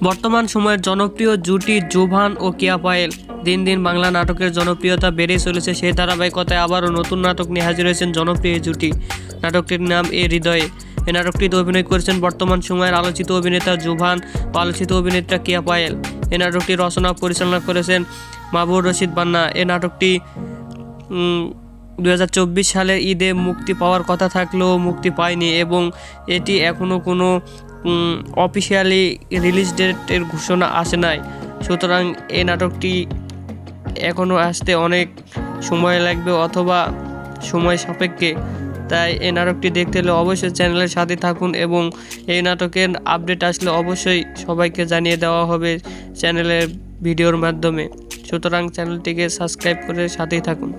বর্তমান সময়ের জনপ্রিয় জুটি জোভান ও কেয়া পায়েল। দিন দিন বাংলা নাটকের জনপ্রিয়তা বেড়েই চলেছে। সেই ধারাবাহিকতায় আবারও নতুন নাটক নিয়ে হাজির হয়েছেন জনপ্রিয় এই জুটি। নাটকটির নাম এ হৃদয়ে। এই নাটকটিতে অভিনয় করেছেন বর্তমান সময়ের আলোচিত অভিনেতা জোভান ও আলোচিত অভিনেত্রী কেয়া পায়েল। এই নাটকটি রচনা পরিচালনা করেছেন মাহবুব রশিদ বান্না। এই নাটকটি 2024 সালের ঈদে মুক্তি পাওয়ার কথা থাকলেও মুক্তি পায়নি এবং এটি এখনও কোনো অফিসিয়ালি রিলিজ ডেটের ঘোষণা আসে নাই। সুতরাং এই নাটকটি এখনও আসতে অনেক সময় লাগবে অথবা সময় সাপেক্ষে। তাই এই নাটকটি দেখতে হলে অবশ্যই চ্যানেলের সাথে থাকুন এবং এই নাটকের আপডেট আসলে অবশ্যই সবাইকে জানিয়ে দেওয়া হবে চ্যানেলের ভিডিওর মাধ্যমে। সুতরাং চ্যানেলটিকে সাবস্ক্রাইব করে সাথেই থাকুন।